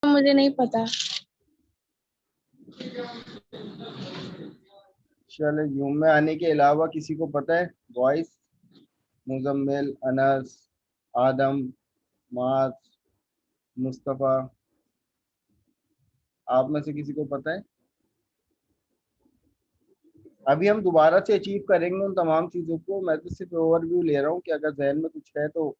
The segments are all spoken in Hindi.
मुझे नहीं पता। चले, यूं में आने के अलावा किसी को पता है? वॉइस, मुजम्मिल, अनस, आदम, माज, मुस्तफ़ा, आप में से किसी को पता है? अभी हम दोबारा से अचीव करेंगे उन तमाम चीज़ों को। मैं तो सिर्फ ओवरव्यू ले रहा हूँ कि अगर जहन में कुछ है तो।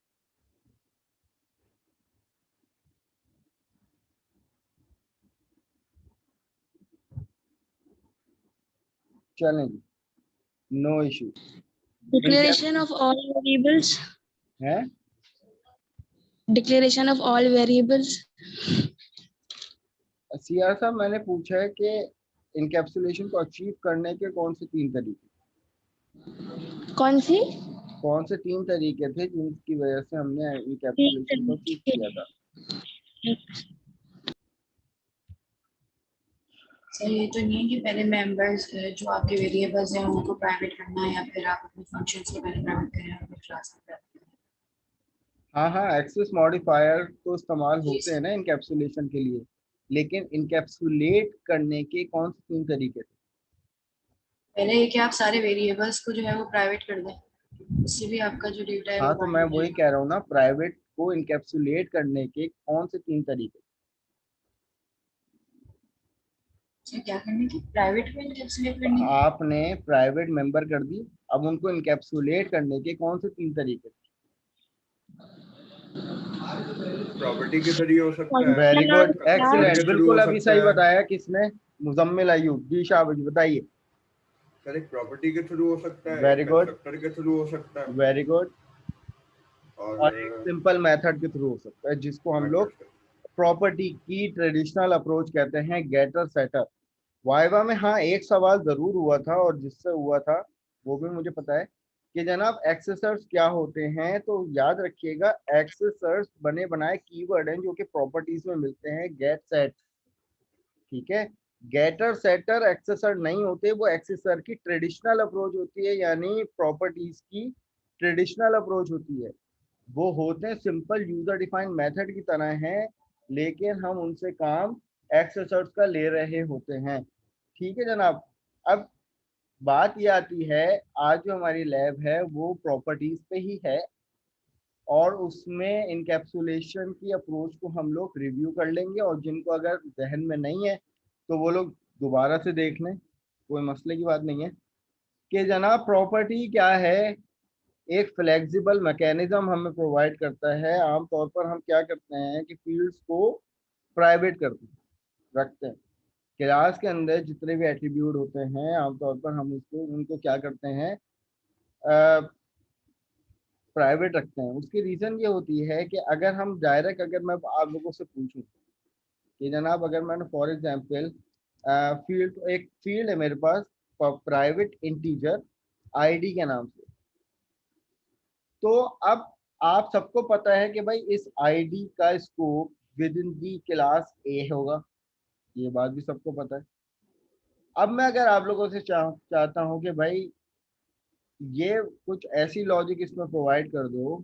चलेंगे, no issue. Declaration of all variables. है declaration of all variables. CR साहब, मैंने पूछा है कि इनकैप्सुलेशन को अचीव करने के कौन से 3 तरीके, कौन सी? कौन से 3 तरीके थे जिनकी वजह से हमने तीन इनकैप्सुलेशन को अचीव तरीके। किया था? सर ये तो नहीं है कि पहले मेंबर्स जो आपके वेरिएबल्स हैं उनको प्राइवेट करना है या फिर आप अपने फंक्शंस को पहले प्राइवेट करें और फिर क्लास में प्राइवेट करें। हाँ हाँ, एक्सेस मॉडिफायर तो इस्तेमाल जी होते हैं सर। ना इनकैप्सुलेशन के लिए, लेकिन इनकैप्सुलेट करने के कौन से 3 तरीके थे? पहले ये कि आप सारे वेरिएबल्स को जो है वो प्राइवेट कर दें, उससे भी आपका जो डेटा है वो हाँ, तो बाइंड मैं हो वही जाएगा। कह रहा हूँ ना, प्राइवेट को इनकैप्सुलेट करने के कौन से 3 तरीके? सर क्या करने की? प्राइवेट को एनकैप्सुलेट करने की। आपने प्राइवेट मेंबर कर दी, अब उनको इनकैप्सुलेट करने के कौन से 3 तरीके? प्रॉपर्टी के जरिए हो सकता है, वेरी गुड, कंस्ट्रक्टर एक्सीलेंट, के थ्रू बिल्कुल हो अभी सकता सही है। बताया किसने? मुजम्मिल अयूब जी, शाबाश, बताइए। सर एक प्रॉपर्टी के थ्रू हो सकता है, एक वेरी गुड, कंस्ट्रक्टर के थ्रू हो सकता है वेरी गुड। और एक और सिंपल मेथड के थ्रू हो सकता है जिसको हम लोग मेथड। प्रॉपर्टी की ट्रेडिशनल अप्रोच कहते हैं, गेटर सेटर। वाइवा में हाँ एक सवाल जरूर हुआ था, और जिससे हुआ था वो भी मुझे पता है कि जनाब एक्सेसर्स क्या होते हैं। तो याद रखिएगा, एक्सेसर्स बने बनाए कीवर्ड हैं जो कि प्रॉपर्टीज में मिलते हैं, गेट सेट, ठीक है। गेटर सेटर एक्सेसर नहीं होते, वो एक्सेसर की ट्रेडिशनल अप्रोच होती है, यानी प्रॉपर्टीज की ट्रेडिशनल अप्रोच होती है। वो होते हैं सिंपल यूजर डिफाइंड मेथड की तरह हैं, लेकिन हम उनसे काम एक्सेसर्स का ले रहे होते हैं, ठीक है जनाब। अब बात ये आती है, आज जो हमारी लैब है वो प्रॉपर्टीज पे ही है, और उसमें इनकैप्सुलेशन की अप्रोच को हम लोग रिव्यू कर लेंगे, और जिनको अगर जहन में नहीं है तो वो लोग दोबारा से देख लें, कोई मसले की बात नहीं है। कि जनाब प्रॉपर्टी क्या है? एक फ्लेक्सिबल मैकेनिज्म हमें प्रोवाइड करता है। आमतौर पर हम क्या करते हैं कि फील्ड्स को प्राइवेट करते हैं, रखते हैं। क्लास के अंदर जितने भी एट्रीब्यूट होते हैं आमतौर पर हम उसको उनको क्या करते हैं, प्राइवेट रखते हैं। उसकी रीज़न ये होती है कि अगर हम डायरेक्ट, अगर मैं आप लोगों से पूछूं कि जनाब अगर मैंने फॉर एग्जांपल फील्ड, एक फील्ड है मेरे पास प्राइवेट इंटीजर आईडी के नाम से, तो अब आप सबको पता है कि भाई इस आईडी का scope with in the class ए होगा, ये बात भी सबको पता है। अब मैं अगर आप लोगों से चाहता हूं कि भाई ये कुछ ऐसी लॉजिक इसमें प्रोवाइड कर दो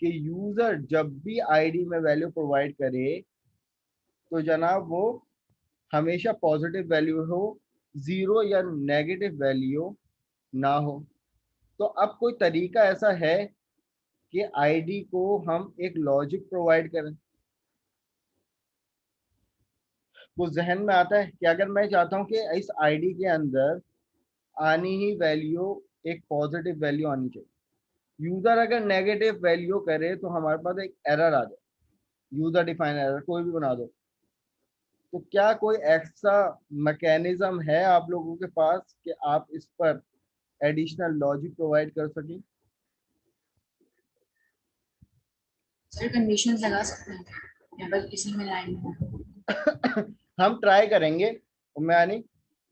कि यूजर जब भी आईडी में वैल्यू प्रोवाइड करे तो जनाब वो हमेशा पॉजिटिव वैल्यू हो, जीरो या नेगेटिव वैल्यू ना हो। तो अब कोई तरीका ऐसा है कि आईडी को हम एक लॉजिक प्रोवाइड करें? वो जहन में आता है कि अगर मैं चाहता हूं कि इस आईडी के अंदर आनी ही वैल्यू एक पॉजिटिव वैल्यू आनी चाहिए, यूजर अगर नेगेटिव वैल्यू करे तो हमारे पास एक एरर आ जाए, यूजर डिफाइन एरर कोई भी बना दो। तो क्या कोई ऐसा मैकेनिज्म है आप लोगों के पास कि आप इस पर एडिशनल लॉजिक प्रोवाइड कर सकें? सर कंडीशंस लगा सकते हैं या बस इसी में लाइन में। हम ट्राई करेंगे यानी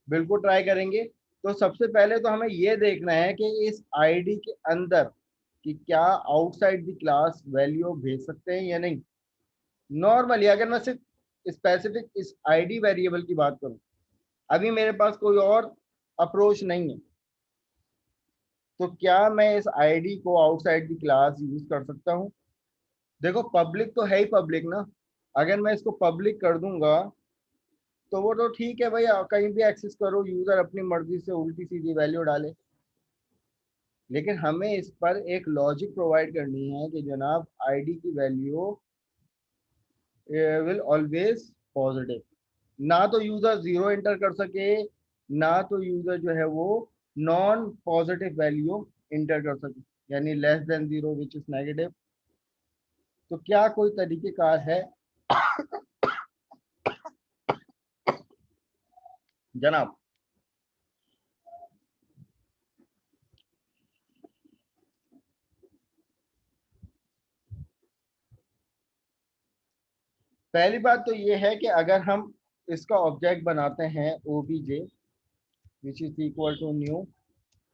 बिल्कुल ट्राई करेंगे। तो सबसे पहले तो हमें ये देखना है कि इस आईडी के अंदर कि क्या आउटसाइड द क्लास वैल्यू भेज सकते हैं या नहीं। नॉर्मली अगर मैं सिर्फ स्पेसिफिक इस आईडी वेरिएबल की बात करूं, अभी मेरे पास कोई और अप्रोच नहीं है, तो क्या मैं इस आईडी को आउटसाइड द क्लास यूज कर सकता हूं? देखो पब्लिक तो है ही पब्लिक ना, अगर मैं इसको पब्लिक कर दूंगा तो वो तो ठीक है भाई, कहीं भी एक्सेस करो, यूजर अपनी मर्जी से उल्टी सीधी वैल्यू डाले, लेकिन हमें इस पर एक लॉजिक प्रोवाइड करनी है कि जनाब आईडी की वैल्यू विल ऑलवेज पॉजिटिव। ना तो यूजर जीरो एंटर कर सके, ना तो यूजर जो है वो नॉन पॉजिटिव वैल्यू एंटर कर सके, यानी less than zero which is negative. तो क्या कोई तरीकेकार है जनाब? पहली बात तो ये है कि अगर हम इसका ऑब्जेक्ट बनाते हैं obj which is equal to new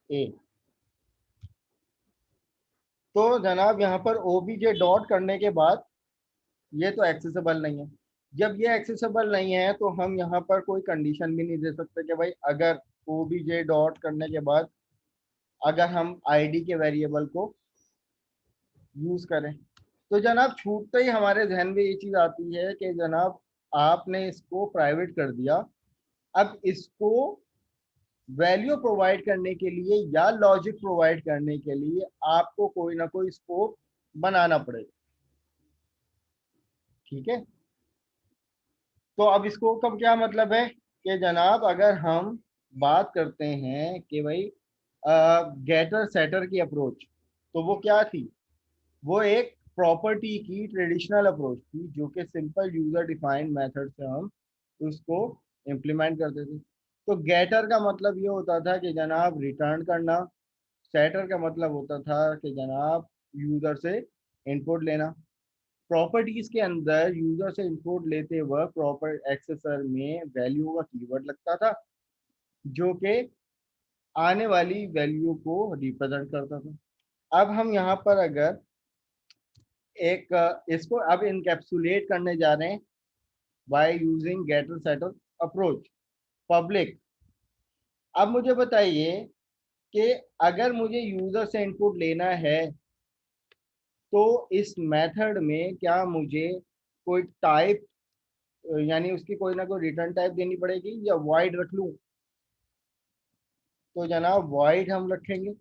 A, तो जनाब यहाँ पर obj डॉट करने के बाद ये तो एक्सेसिबल नहीं है। जब ये एक्सेसिबल नहीं है तो हम यहाँ पर कोई कंडीशन भी नहीं दे सकते कि भाई अगर obj डॉट करने के बाद अगर हम आईडी के वेरिएबल को यूज करें, तो जनाब छूटते ही हमारे जहन में ये चीज आती है कि जनाब आपने इसको प्राइवेट कर दिया, अब इसको वैल्यू प्रोवाइड करने के लिए या लॉजिक प्रोवाइड करने के लिए आपको कोई ना कोई स्कोप बनाना पड़ेगा। ठीक है, तो अब स्कोप का क्या मतलब है कि जनाब अगर हम बात करते हैं कि भाई गेटर सेटर की अप्रोच, तो वो क्या थी? वो एक प्रॉपर्टी की ट्रेडिशनल अप्रोच थी जो कि सिंपल यूजर डिफाइंड मेथड से हम उसको इम्प्लीमेंट करते थे। तो गेटर का मतलब ये होता था कि जनाब रिटर्न करना, सेटर का मतलब होता था कि जनाब यूजर से इनपुट लेना। प्रॉपर्टीज के अंदर यूजर से इनपुट लेते वक्त प्रॉपर एक्सेसर में वैल्यू का कीवर्ड लगता था जो कि आने वाली वैल्यू को रिप्रेजेंट करता था। अब हम यहाँ पर अगर एक इसको अब इनकैप्सुलेट करने जा रहे हैं by using getter setter approach public. अब मुझे बताइए कि अगर मुझे यूजर से इनपुट लेना है तो इस मेथड में क्या मुझे कोई टाइप, यानी उसकी कोई ना कोई रिटर्न टाइप देनी पड़ेगी या वॉइड रख लूं? तो जनाब वॉइड हम रखेंगे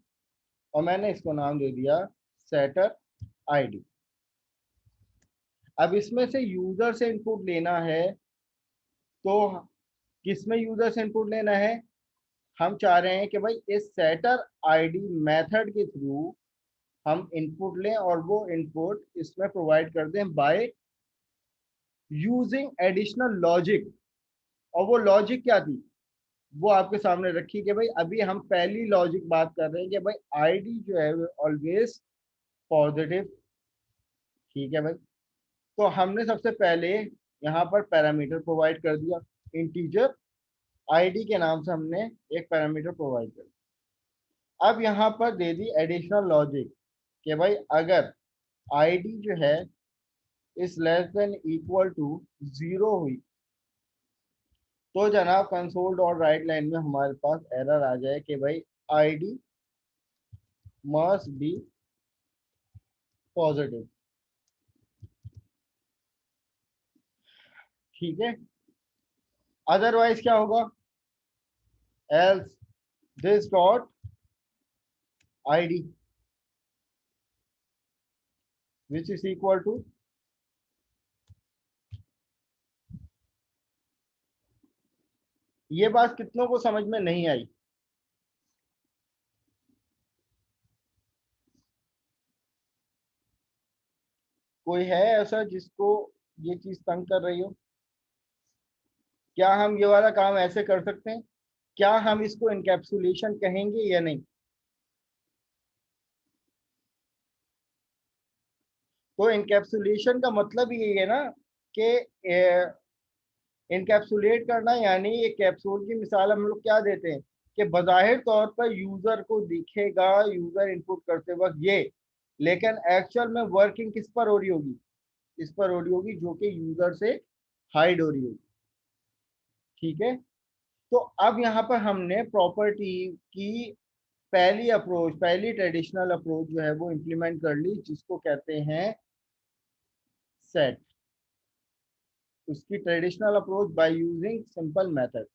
और मैंने इसको नाम दे दिया सेटर आईडी। अब इसमें से यूजर से इनपुट लेना है, तो किस में यूजर से इनपुट लेना है? हम चाह रहे हैं कि भाई इस सेटर आईडी मेथड के थ्रू हम इनपुट लें और वो इनपुट इसमें प्रोवाइड कर दें बाय यूजिंग एडिशनल लॉजिक। और वो लॉजिक क्या थी वो आपके सामने रखी कि भाई अभी हम पहली लॉजिक बात कर रहे हैं कि भाई आईडी जो है ऑलवेज पॉजिटिव। ठीक है भाई, तो हमने सबसे पहले यहाँ पर पैरामीटर प्रोवाइड कर दिया, इंटीजर आईडी के नाम से हमने एक पैरामीटर प्रोवाइड कर दिया। अब यहाँ पर दे दी एडिशनल लॉजिक कि भाई अगर आईडी जो है इस लेस देन इक्वल टू 0 हुई तो जनाब कंसोल डॉट राइट लाइन में हमारे पास एरर आ जाए कि भाई आईडी मस्ट बी पॉजिटिव। ठीक है, अदरवाइज क्या होगा? Else this dot ID which is equal to, ये बात कितनों को समझ में नहीं आई? कोई है ऐसा जिसको ये चीज तंग कर रही हो? क्या हम ये वाला काम ऐसे कर सकते हैं? क्या हम इसको इनकैप्सुलेशन कहेंगे या नहीं? तो इनकैप्सुलेशन का मतलब ये है ना कि इनकैप्सुलेट करना, यानी ये कैप्सूल की मिसाल हम लोग क्या देते हैं कि बज़ाहिर तौर पर यूजर को दिखेगा यूजर इनपुट करते वक्त ये, लेकिन एक्चुअल में वर्किंग किस पर हो रही होगी? इस पर हो रही होगी जो कि यूजर से हाइड हो रही होगी। ठीक है, तो अब यहाँ पर हमने प्रॉपर्टी की पहली अप्रोच, पहली ट्रेडिशनल अप्रोच जो है वो इम्प्लीमेंट कर ली जिसको कहते हैं सेट। उसकी traditional approach by using simple method,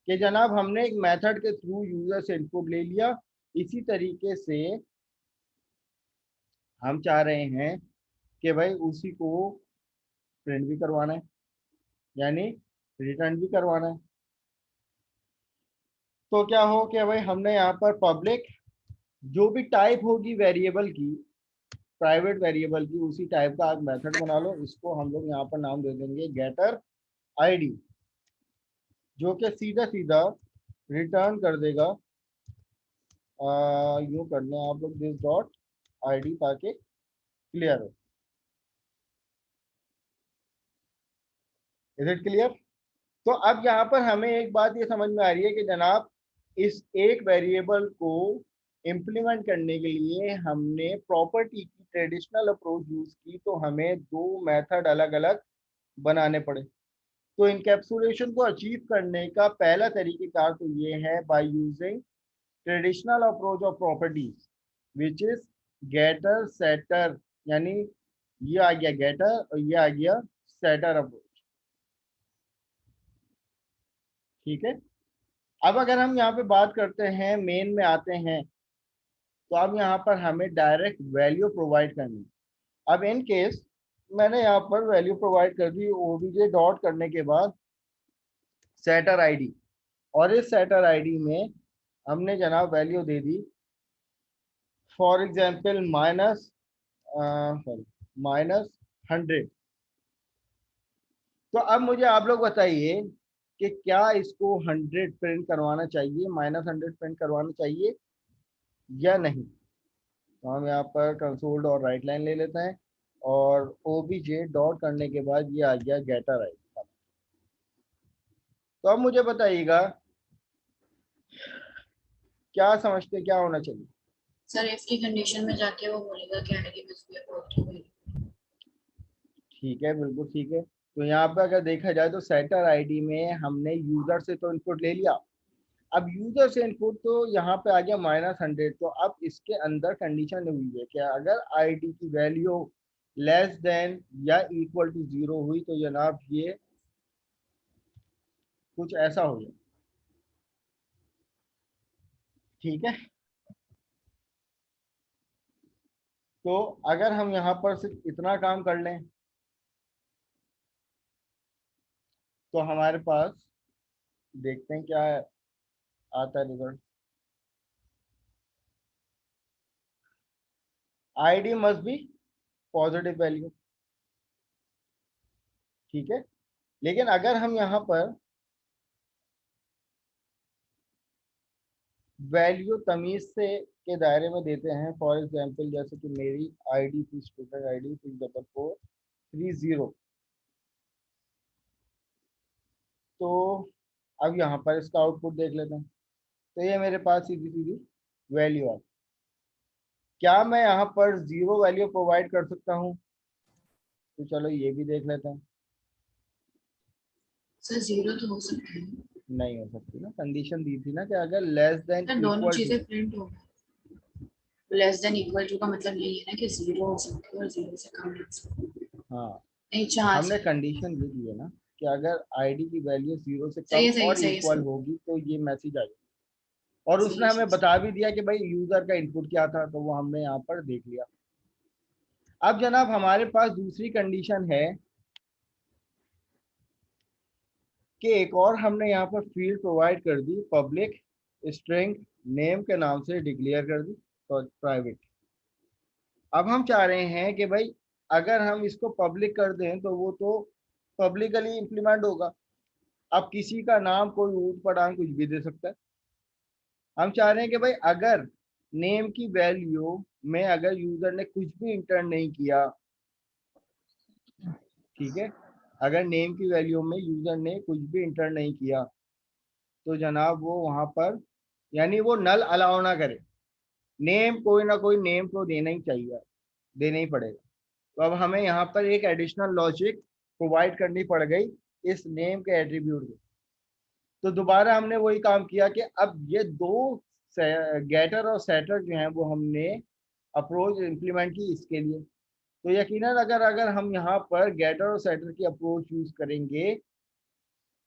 कि जनाब हमने एक मेथड के थ्रू यूजर से इनपुट ले लिया, इसी तरीके से हम चाह रहे हैं कि भाई उसी को प्रिंट भी करवाना है, यानी रिटर्न भी करवाना है। तो क्या हो कि भाई हमने यहाँ पर पब्लिक जो भी टाइप होगी वेरिएबल की, प्राइवेट वेरिएबल की, उसी टाइप का आप मेथड बना लो। इसको हम लोग यहाँ पर नाम दे देंगे गेटर आईडी, जो कि सीधा सीधा रिटर्न कर देगा, यूं कर लें आप लोग दिस डॉट आईडी, ताकि क्लियर हो। Is it clear? तो अब यहाँ पर हमें एक बात ये समझ में आ रही है कि जनाब इस एक वेरिएबल को इम्प्लीमेंट करने के लिए हमने प्रॉपर्टी की ट्रेडिशनल अप्रोच यूज की, तो हमें दो मेथड अलग अलग बनाने पड़े। तो इनकैप्सुलेशन को अचीव करने का पहला तरीकेकार तो ये है by using traditional approach of properties which is getter setter, यानी ये आ गया गेटर और ये आ गया सेटर अप्रोच। ठीक है, अब अगर हम यहाँ पे बात करते हैं, मेन में आते हैं, तो अब यहाँ पर हमें डायरेक्ट वैल्यू प्रोवाइड करनी। अब इन केस मैंने यहाँ पर वैल्यू प्रोवाइड कर दी ओबीजे डॉट करने के बाद सेटर आईडी, और इस सेटर आईडी में हमने जनाब value they the for example -100। तो अब मुझे आप लोग बताइए कि क्या इसको 100 प्रिंट करवाना चाहिए, -100 प्रिंट करवाना चाहिए या नहीं। तो हम यहाँ पर कंसोल और राइट लाइन ले लेते हैं, और ओबीजे डॉट करने के बाद ये आ गया गेटर आईडी। तो अब मुझे बताइएगा क्या समझते क्या होना चाहिए। सर इफ की कंडीशन में जाके वो बोलेगा कि आईडी मस्ट बी अप्रूव्ड। ठीक है, बिल्कुल ठीक है। तो यहाँ पे अगर देखा जाए तो सेटर आईडी में हमने यूजर से तो इनपुट ले लिया, अब यूजर से इनपुट तो यहाँ पे आ गया -100। तो अब इसके अंदर कंडीशन हुई है कि अगर आईडी की वैल्यू लेस देन या इक्वल टू 0 हुई तो जनाब ये कुछ ऐसा हो गया। ठीक है, तो अगर हम यहाँ पर सिर्फ इतना काम कर लें तो हमारे पास देखते हैं क्या आता है result. ID must be positive value. ठीक है, लेकिन अगर हम यहाँ पर वैल्यू तमीज से के दायरे में देते हैं, फॉर एग्जांपल जैसे कि मेरी आईडी थी स्टूडेंट आईडी 64430, तो अब यहाँ पर इसका आउटपुट देख लेते हैं। तो ये मेरे पास सीधी सीधी वैल्यू है। क्या मैं यहाँ पर 0 वैल्यू प्रोवाइड कर सकता हूँ? तो चलो ये भी देख लेते हैं। सर 0 तो हो सकता है, नहीं हो सकती ना, कंडीशन दी थी ना कि अगर लेस देन सर दोनों इक्वल चीजें प्रिंट हो गई। लेस देन इक्वल टू का मतलब यही है ना कि 0 हो सकता है और 0 से कम हो सकता है। हाँ, नहीं चाह हमने कंडीशन ये दी है ना कि अगर आईडी की वैल्यू 0 से सही है, कम सही और है, सही इक्वल है। होगी तो ये मैसेज आएगा। और सही उसने है, हमें बता भी दिया कि भाई यूजर का इनपुट क्या था, तो वो हमने यहाँ पर देख लिया। अब जनाब हमारे पास दूसरी कंडीशन है कि एक और हमने यहाँ पर फील्ड प्रोवाइड कर दी, पब्लिक स्ट्रिंग नेम के नाम से डिक्लेयर कर दी तो प्राइवेट। अब हम चाह रहे हैं कि भाई अगर हम इसको पब्लिक कर दें तो वो तो पब्लिकली इम्प्लीमेंट होगा। अब किसी का नाम कोई ऊट पटांग कुछ भी दे सकता है। हम चाह रहे हैं कि भाई अगर नेम की वैल्यू में अगर यूजर ने कुछ भी इंटर नहीं किया, ठीक है, अगर नेम की वैल्यू में यूजर ने कुछ भी इंटर नहीं किया तो जनाब वो वहां पर, यानी वो नल अलाउ ना करे, नेम कोई ना कोई नेम तो देना ही चाहिए, देना ही पड़ेगा। तो अब हमें यहाँ पर एक एडिशनल लॉजिक प्रोवाइड करनी पड़ गई इस नेम के एट्रीब्यूट में। तो दोबारा हमने वही काम किया कि अब ये दो गेटर और सेटर जो हैं वो हमने अप्रोच इम्प्लीमेंट की इसके लिए। तो यकीनन अगर अगर हम यहाँ पर गेटर और सेटर की अप्रोच यूज करेंगे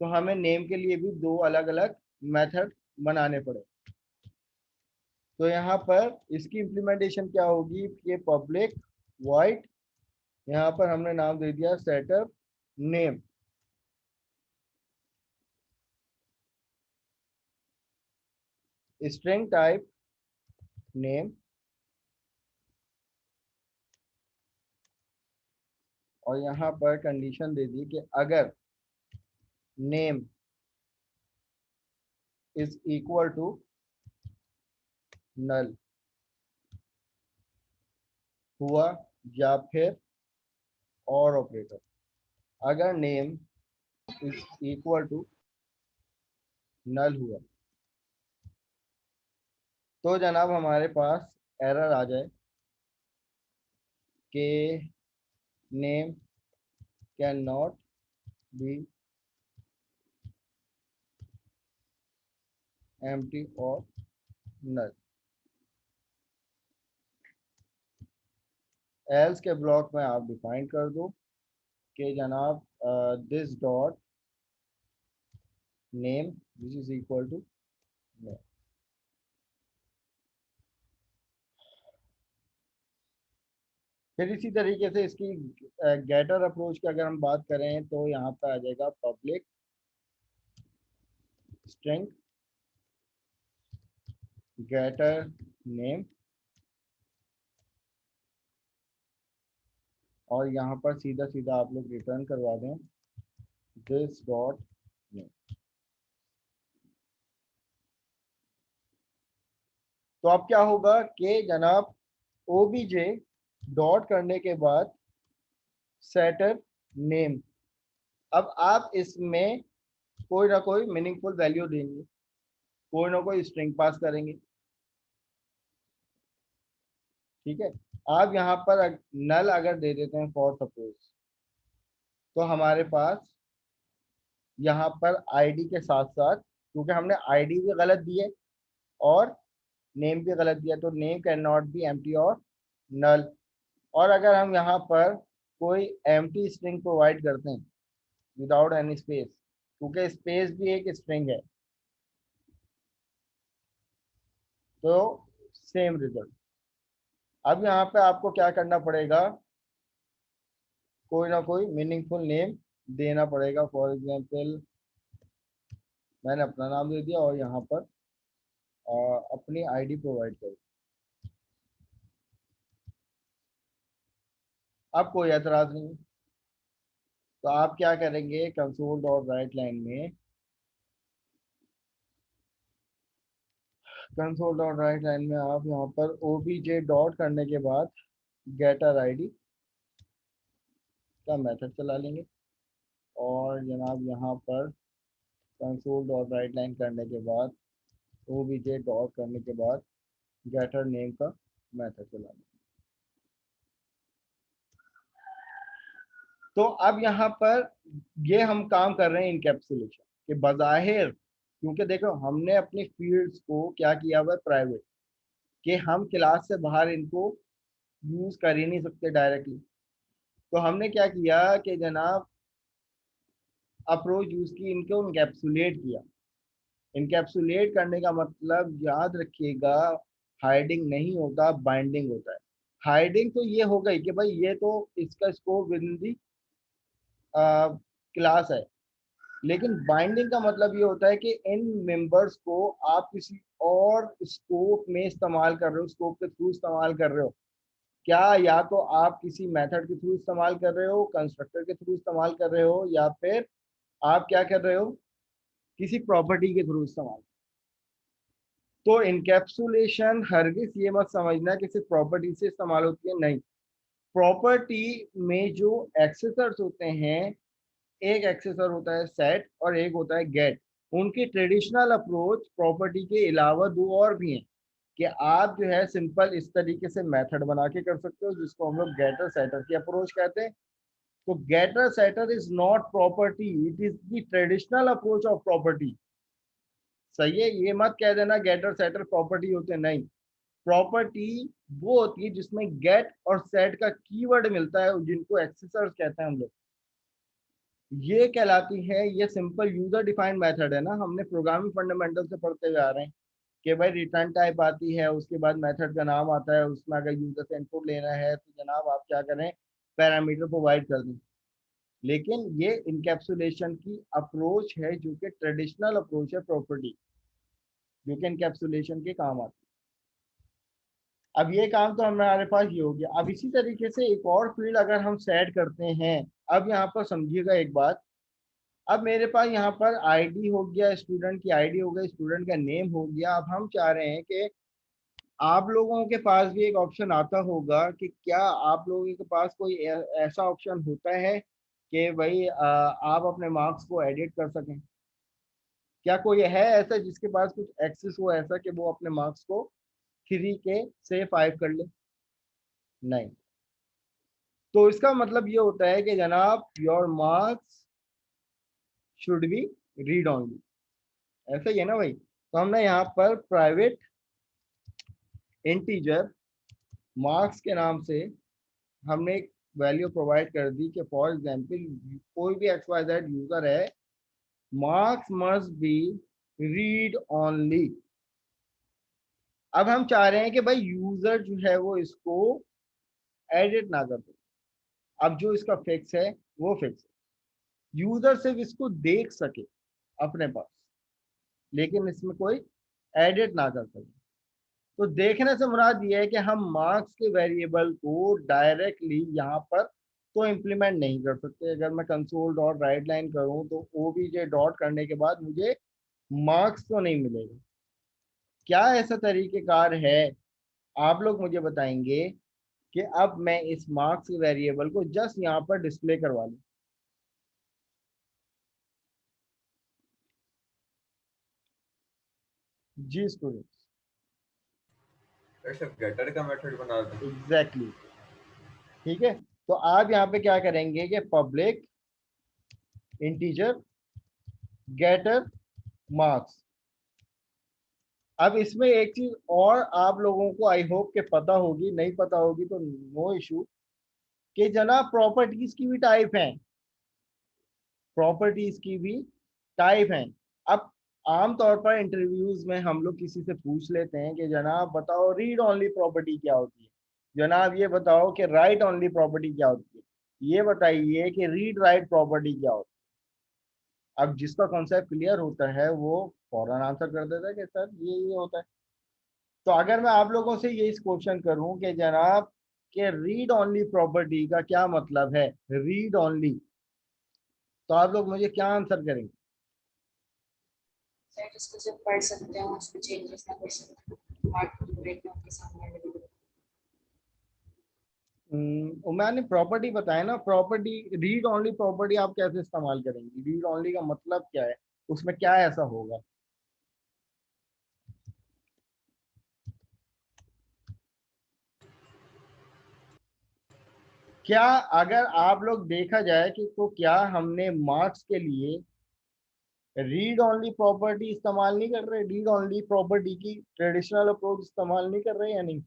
तो हमें नेम के लिए भी दो अलग अलग मेथड बनाने पड़े। तो यहाँ पर इसकी इम्प्लीमेंटेशन क्या होगी कि पब्लिक वॉइड, यहाँ पर हमने नाम दे दिया setter name, string type name, और यहाँ पर कंडीशन दे दी कि अगर name is equal to null हुआ या फिर और ऑपरेटर, अगर name is equal to null हुआ तो जनाब हमारे पास एरर आ जाए कि name can not be empty और नल। एल्स के ब्लॉक में आप डिफाइन कर दो कि जनाब this dot name this is equal to name. फिर इसी तरीके से इसकी गेटर अप्रोच की अगर हम बात करें तो यहाँ पे आ जाएगा पब्लिक स्ट्रिंग गेटर नेम, और यहाँ पर सीधा सीधा आप लोग रिटर्न करवा दें दिस डॉट नेम। तो अब क्या होगा कि जनाब ओबीजे डॉट करने के बाद सेटर नेम, अब आप इसमें कोई ना कोई मीनिंगफुल वैल्यू देंगे, कोई ना कोई स्ट्रिंग पास करेंगे, ठीक है। आप यहाँ पर नल अगर दे देते हैं फॉर सपोज, तो हमारे पास यहाँ पर आईडी के साथ साथ, क्योंकि हमने आईडी भी गलत दी है और नेम भी गलत दिया, तो name can not be empty और नल। और अगर हम यहाँ पर कोई एम्प्टी स्ट्रिंग प्रोवाइड करते हैं विदाउट एनी स्पेस, क्योंकि स्पेस भी एक स्ट्रिंग है, तो सेम रिजल्ट। अब यहाँ पे आपको क्या करना पड़ेगा, कोई ना कोई मीनिंगफुल नेम देना पड़ेगा। फॉर एग्जांपल मैंने अपना नाम दे दिया और यहाँ पर अपनी आईडी प्रोवाइड करी। अब कोई एतराज नहीं, तो आप क्या करेंगे, कंसोल डॉट राइट लाइन में कंसोल डॉट राइट लाइन में आप यहाँ पर ओबीजे डॉट करने के बाद गेटर आईडी का मेथड चला लेंगे, और जनाब यहाँ पर कंसोल डॉट राइट लाइन करने के बाद ओबीजे डॉट करने के बाद गेटर नेम का मेथड चला लेंगे। तो अब यहाँ पर ये हम काम कर रहे हैं इनकैप्सुलेशन के बज़ाहिर, क्योंकि देखो हमने अपनी फील्ड्स को क्या किया हुआ है प्राइवेट, कि हम क्लास से बाहर इनको यूज कर ही नहीं सकते डायरेक्टली। तो हमने क्या किया कि जनाब अप्रोच यूज की, इनको इनकैप्सुलेट किया। इनकैप्सुलेट करने का मतलब याद रखिएगा हाइडिंग नहीं होता, बाइंडिंग होता है। हाइडिंग तो ये हो गई कि भाई ये तो इसका scope with in the class है, लेकिन बाइंडिंग का मतलब ये होता है कि इन मेंबर्स को आप किसी और स्कोप में इस्तेमाल कर रहे हो, स्कोप के थ्रू इस्तेमाल कर रहे हो। क्या या तो आप किसी मेथड के थ्रू इस्तेमाल कर रहे हो, कंस्ट्रक्टर के थ्रू इस्तेमाल कर रहे हो, या फिर आप क्या कर रहे हो, किसी प्रॉपर्टी के थ्रू इस्तेमाल। तो इनकैप्सुलेशन हरगिज ये मत समझना कि सिर्फ प्रॉपर्टी से इस्तेमाल होती है, नहीं। प्रॉपर्टी में जो एक्सेसर्स होते हैं, एक एक्सेसर होता है सेट और एक होता है गेट। उनकी ट्रेडिशनल अप्रोच प्रॉपर्टी के अलावा दो और भी हैं, कि आप जो है सिंपल इस तरीके से मेथड बना के कर सकते हो, जिसको हम लोग गेटर सेटर की अप्रोच कहते हैं। तो getter setter is not property, it is the traditional approach of property. सही है, ये मत कह देना गेटर सेटर प्रॉपर्टी होते, नहीं। प्रॉपर्टी वो होती है जिसमें गेट और सेट का कीवर्ड मिलता है, जिनको एक्सेसर्स कहते हैं हम लोग। ये कहलाती है, ये सिंपल यूजर डिफाइंड मेथड है ना, हमने प्रोग्रामिंग फंडामेंटल से पढ़ते हुए आ रहे हैं कि भाई रिटर्न टाइप आती है, उसके बाद मेथड का नाम आता है, उसमें अगर यूजर से इनपुट लेना है तो जनाब आप क्या करें, पैरामीटर प्रोवाइड कर दें। लेकिन ये इनकैप्सुलेशन की अप्रोच है जो कि ट्रेडिशनल अप्रोच है प्रॉपर्टी, जो कि इनकैप्सुलेशन के काम आती है। अब ये काम तो हमारे पास ये हो गया। अब इसी तरीके से एक और फील्ड अगर हम सेट करते हैं, अब यहाँ पर समझिएगा एक बात। अब मेरे पास यहाँ पर आईडी हो गया, स्टूडेंट की आईडी हो गई, स्टूडेंट का नेम हो गया। अब हम चाह रहे हैं कि आप लोगों के पास भी एक ऑप्शन आता होगा कि क्या आप लोगों के पास कोई ऐसा ऑप्शन होता है कि भाई आप अपने मार्क्स को एडिट कर सकें। क्या कोई है ऐसा जिसके पास कुछ एक्सेस हो ऐसा कि वो अपने मार्क्स को 3 के से 5 कर ले? नहीं। तो इसका मतलब ये होता है कि जनाब your marks should be read only, ऐसा ही है ना भाई। तो हमने यहाँ पर प्राइवेट इंटीजर मार्क्स के नाम से हमने एक वैल्यू प्रोवाइड कर दी कि फॉर एग्जांपल कोई भी XYZ यूजर है, marks must be read only. अब हम चाह रहे हैं कि भाई यूजर जो है वो इसको एडिट ना कर दे। अब जो इसका फिक्स है वो फिक्स है, यूजर सिर्फ इसको देख सके अपने पास, लेकिन इसमें कोई एडिट ना कर सके। तो देखने से मुराद ये है कि हम मार्क्स के वेरिएबल को डायरेक्टली यहाँ पर तो इम्प्लीमेंट नहीं कर सकते। अगर मैं कंसोल डॉट राइट लाइन करूँ तो OBJ डॉट करने के बाद मुझे मार्क्स तो नहीं मिलेगा। क्या ऐसा तरीकेकार है, आप लोग मुझे बताएंगे कि अब मैं इस मार्क्स वेरिएबल को जस्ट यहाँ पर डिस्प्ले करवा लूँ? जी स्टूडेंट्स, ऐसा गेटर का मेथड बना दें। एग्जैक्टली ठीक है। तो आप यहाँ पे क्या करेंगे कि पब्लिक इंटीजर गेटर मार्क्स। अब इसमें एक चीज और आप लोगों को आई होप के पता होगी, नहीं पता होगी तो नो इशू, कि जनाब प्रॉपर्टीज की भी टाइप हैं, प्रॉपर्टीज की भी टाइप हैं। अब आमतौर पर इंटरव्यूज में हम लोग किसी से पूछ लेते हैं कि जनाब बताओ रीड ऑनली प्रॉपर्टी क्या होती है, जनाब ये बताओ कि राइट ऑनली प्रॉपर्टी क्या होती है, ये बताइए कि रीड राइट प्रॉपर्टी क्या होती है। अब जिसका कॉन्सेप्ट क्लियर होता है वो फौरन आंसर कर देता है कि सर ये होता है। तो अगर मैं आप लोगों से ये इस क्वेश्चन करूं कि जनाब कि रीड ऑनली प्रॉपर्टी का क्या मतलब है, रीड ऑनली, तो आप लोग मुझे क्या आंसर करेंगे? सर इसको सिर्फ पढ़ सकते हैं, उसमें चेंजेस ना कर सकते, पार्ट ब्रेक में आपके सामने अवेलेबल। मैंने प्रॉपर्टी बताया ना, प्रॉपर्टी रीड ऑनली प्रॉपर्टी आप कैसे इस्तेमाल करेंगे, रीड ऑनली का मतलब क्या है, उसमें क्या ऐसा होगा? क्या अगर आप लोग देखा जाए कि तो क्या हमने मार्क्स के लिए रीड ऑनली प्रॉपर्टी इस्तेमाल नहीं कर रहे, रीड ऑनली प्रॉपर्टी की ट्रेडिशनल अप्रोच इस्तेमाल नहीं कर रहे या नहीं?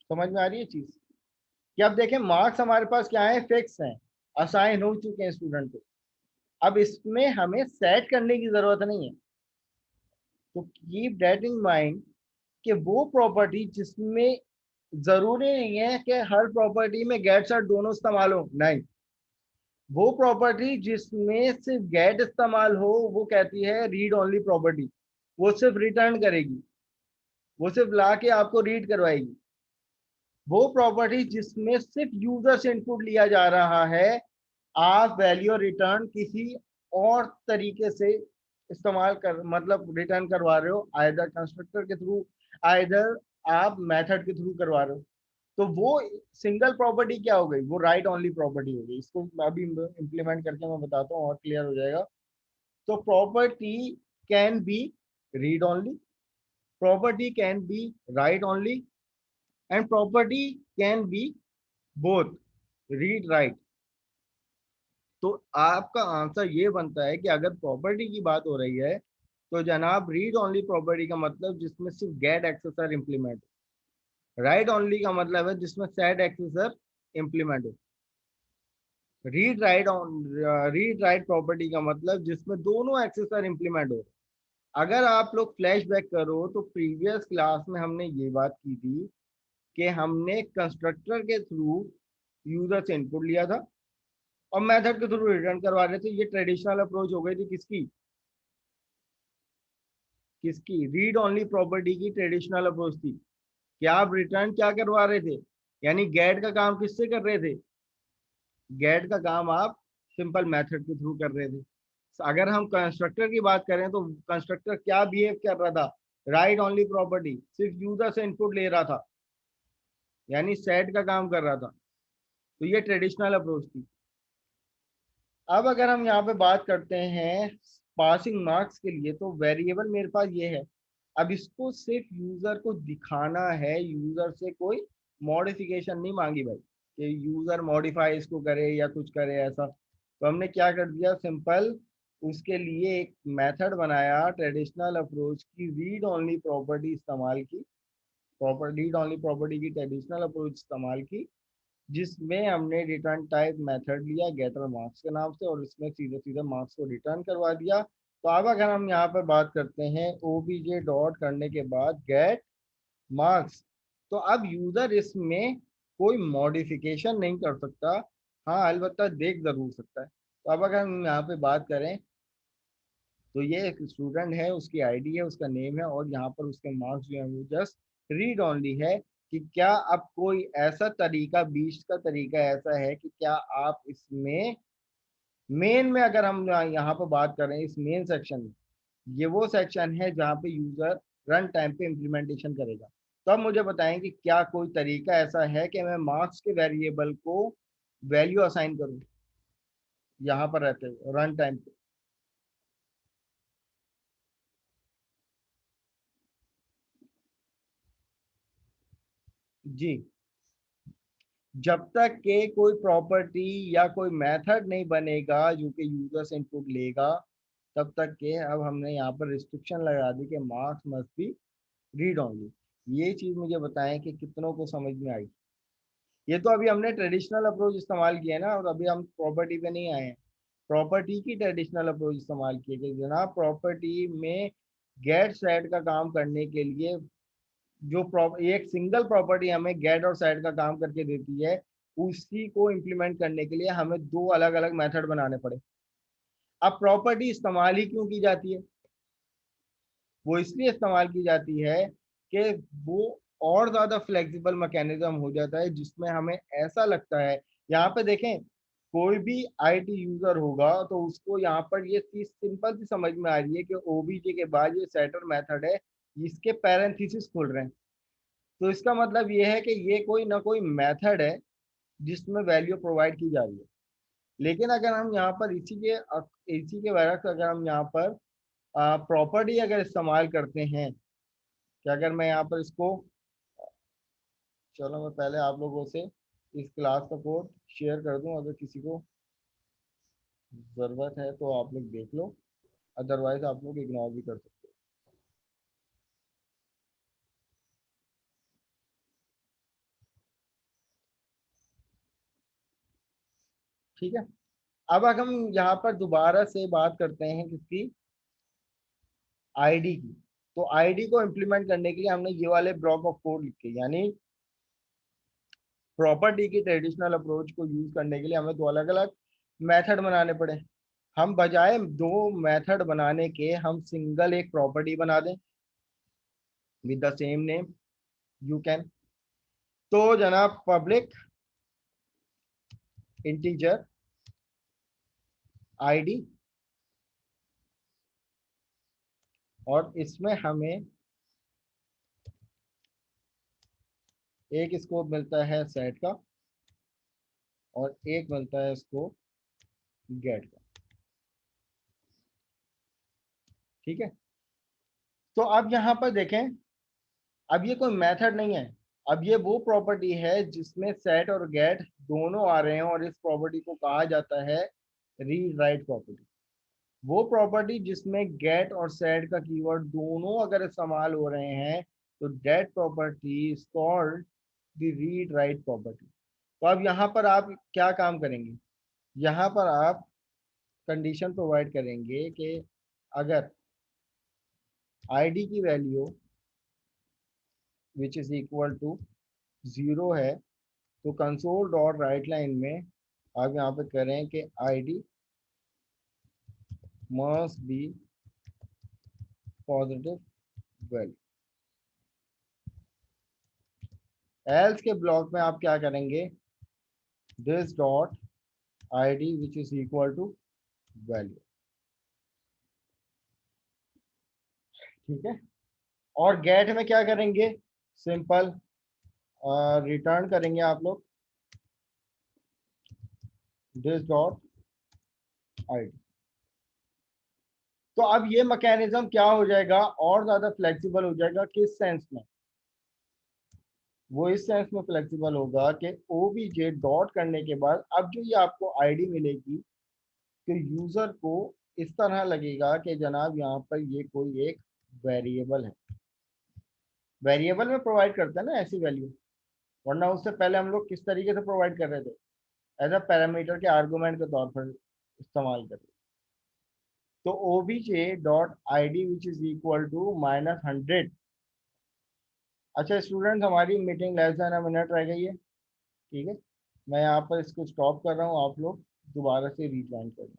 समझ में आ रही है चीज? कि अब देखें मार्क्स हमारे पास क्या है, फिक्स हैं, असाइन हो चुके हैं स्टूडेंट को। अब इसमें हमें सेट करने की जरूरत नहीं है। तो कीप दैट इन माइंड कि वो प्रॉपर्टी जिसमें जरूरी नहीं है कि हर प्रॉपर्टी में गेट सेट दोनों इस्तेमाल हो, नहीं, वो प्रॉपर्टी जिसमें सिर्फ गेट इस्तेमाल हो वो कहती है रीड ओनली प्रॉपर्टी। वो सिर्फ रिटर्न करेगी, वो सिर्फ ला के आपको रीड करवाएगी। वो प्रॉपर्टी जिसमें सिर्फ यूजर से इनपुट लिया जा रहा है, आप वैल्यू रिटर्न किसी और तरीके से इस्तेमाल कर मतलब रिटर्न करवा रहे हो, आइदर कंस्ट्रक्टर के थ्रू, आइदर आप मेथड के थ्रू करवा रहे हो, तो वो सिंगल प्रॉपर्टी क्या हो गई, वो राइट ओनली प्रॉपर्टी हो गई। इसको अभी इम्प्लीमेंट करके मैं बताता हूँ और क्लियर हो जाएगा। तो property can be read only, property can be right only, and property can be both read write. तो आपका आंसर ये बनता है कि अगर प्रॉपर्टी की बात हो रही है तो जनाब रीड ओनली प्रॉपर्टी का मतलब जिसमें सिर्फ गेट एक्सेसर इंप्लीमेंट, राइट ओनली का मतलब है जिसमें सेट एक्सेसर इंप्लीमेंट हो। रीड राइट प्रॉपर्टी का मतलब जिसमें दोनों एक्सेसर इंप्लीमेंट हो। अगर आप लोग फ्लैशबैक करो तो प्रीवियस क्लास में हमने ये बात की थी कि हमने कंस्ट्रक्टर के थ्रू यूजर से इनपुट लिया था और मेथड के थ्रू रिटर्न करवा रहे थे। ये ट्रेडिशनल अप्रोच हो गई थी किसकी, रीड ओनली प्रॉपर्टी की ट्रेडिशनल अप्रोच थी कि आप रिटर्न क्या करवा रहे थे, यानी गेट का काम किससे कर रहे थे, गेट का काम आप सिंपल मेथड के थ्रू कर रहे थे। अगर हम कंस्ट्रक्टर की बात करें तो कंस्ट्रक्टर क्या बिहेव कर रहा था, राइट ओनली प्रॉपर्टी, सिर्फ यूजर से इनपुट ले रहा था, यानी सेट का काम कर रहा था। तो ये ट्रेडिशनल अप्रोच थी। अब अगर हम यहाँ पे बात करते हैं पासिंग मार्क्स के लिए, तो वेरिएबल मेरे पास ये है। अब इसको सिर्फ यूजर को दिखाना है, यूजर से कोई मॉडिफिकेशन नहीं मांगी भाई कि यूजर मॉडिफाई इसको करे या कुछ करे ऐसा। तो हमने क्या कर दिया, सिंपल उसके लिए एक मेथड बनाया ट्रेडिशनल अप्रोच की, रीड ओनली प्रॉपर्टी इस्तेमाल की, रीड ओनली प्रॉपर्टी की ट्रेडिशनल अप्रोच इस्तेमाल की, जिसमें हमने रिटर्न टाइप मेथड लिया गेटर मार्क्स के नाम से और इसमें सीधे सीधे मार्क्स को रिटर्न करवा दिया। तो अब अगर हम यहाँ पर बात करते हैं ओबीजे डॉट करने के बाद गेट मार्क्स, तो अब यूजर इसमें कोई मॉडिफिकेशन नहीं कर सकता, हाँ अलबत्ता देख जरूर सकता है। तो अब अगर हम यहाँ पे बात करें तो ये एक स्टूडेंट है, उसकी आईडी है, उसका नेम है और यहाँ पर उसके मार्क्स जो है वो जस्ट रीड ओनली है कि क्या अब कोई ऐसा तरीका, बीच का तरीका ऐसा है कि क्या आप इसमें मेन में, अगर हम यहाँ पर बात करें इस मेन सेक्शन में, ये वो सेक्शन है जहाँ पे यूजर रन टाइम पे इम्प्लीमेंटेशन करेगा। तो अब मुझे बताएं कि क्या कोई तरीका ऐसा है कि मैं मार्क्स के वेरिएबल को वैल्यू असाइन करूँ यहाँ पर रहते हुए रन टाइम पे। जी, जब तक के कोई प्रॉपर्टी या कोई मेथड नहीं बनेगा जो कि यूजर से इनपुट लेगा, तब तक के अब हमने यहाँ पर रिस्ट्रिक्शन लगा दी कि marks must be read only. ये चीज मुझे बताएं कि कितनों को समझ में आई। ये तो अभी हमने ट्रेडिशनल अप्रोच इस्तेमाल किया है ना, और अभी हम प्रॉपर्टी पे नहीं आए हैं। प्रॉपर्टी की ट्रेडिशनल अप्रोच इस्तेमाल किए कि जनाब प्रॉपर्टी में गेट सेट का काम करने के लिए जो एक सिंगल प्रॉपर्टी हमें गेट और सेट का काम करके देती है, उसी को इम्प्लीमेंट करने के लिए हमें दो अलग अलग मेथड बनाने पड़े। अब प्रॉपर्टी इस्तेमाल ही क्यों की जाती है, वो इसलिए इस्तेमाल की जाती है कि वो और ज्यादा फ्लेक्सिबल मैकेनिज्म हो जाता है, जिसमें हमें ऐसा लगता है, यहाँ पे देखें कोई भी आईटी यूजर होगा तो उसको यहाँ पर ये चीज सिंपल सी समझ में आ रही है कि ओबीजे के बाद ये सेटर मेथड है, इसके पैरेंथेसिस खुल रहे हैं। तो इसका मतलब ये है कि ये कोई ना कोई मेथड है जिसमें वैल्यू प्रोवाइड की जा रही है। लेकिन अगर हम यहाँ पर इसी के बरक्स अगर हम यहाँ पर प्रॉपर्टी अगर इस्तेमाल करते हैं, कि अगर मैं यहाँ पर इसको, चलो मैं पहले आप लोगों से इस क्लास का कोड शेयर कर दूं, अगर किसी को ज़रूरत है तो आप लोग देख लो, अदरवाइज आप लोग इग्नोर भी कर सकते हो। ठीक है, अब अगर हम यहाँ पर दोबारा से बात करते हैं किसकी, आईडी की। तो आईडी को इम्प्लीमेंट करने के लिए हमने ये वाले ब्लॉक ऑफ कोड लिखे, यानी प्रॉपर्टी की ट्रेडिशनल अप्रोच को यूज करने के लिए हमें दो अलग अलग मेथड बनाने पड़े। हम बजाय दो मेथड बनाने के हम सिंगल एक प्रॉपर्टी बना दें with the same name, you can. तो जनाब पब्लिक इंटीजर आईडी, और इसमें हमें एक स्कोप मिलता है सेट का और एक मिलता है इसको गेट का। ठीक है, तो अब यहाँ पर देखें, अब ये कोई मेथड नहीं है, अब ये वो प्रॉपर्टी है जिसमें सेट और गेट दोनों आ रहे हैं और इस प्रॉपर्टी को कहा जाता है रीड राइट प्रॉपर्टी। वो प्रॉपर्टी जिसमें गेट और सेट का कीवर्ड दोनों अगर इस्तेमाल हो रहे हैं तो that property is called the read write property. तो अब यहाँ पर आप क्या काम करेंगे, यहाँ पर आप कंडीशन प्रोवाइड करेंगे कि अगर आईडी की value which is equal to 0 है तो कंसोल डॉट राइट लाइन में आप यहाँ पे करें कि ID must be positive value. Else के ब्लॉक में आप क्या करेंगे, this dot ID which is equal to value. ठीक है, और गेट में क्या करेंगे, सिंपल रिटर्न करेंगे आप लोग दिस डॉट आईडी। तो अब ये मैकेनिज्म क्या हो जाएगा, और ज्यादा फ्लेक्सिबल हो जाएगा। किस सेंस में, वो इस सेंस में फ्लेक्सिबल होगा कि ओबीजे डॉट करने के बाद अब जो ये आपको आईडी मिलेगी तो यूजर को इस तरह लगेगा कि जनाब यहाँ पर ये कोई एक वेरिएबल है। वेरिएबल में प्रोवाइड करते हैं ना ऐसी वैल्यू, वरना उससे पहले हम लोग किस तरीके से प्रोवाइड कर रहे थे, एज अ पैरामीटर के आर्गुमेंट के तौर पर इस्तेमाल कर रहे थे। तो obj dot id which is equal to -100। अच्छा स्टूडेंट्स, हमारी meeting less than a minute रह गई है, ठीक है। मैं यहाँ पर इसको स्टॉप कर रहा हूँ, आप लोग दोबारा से रीज्वाइन करें।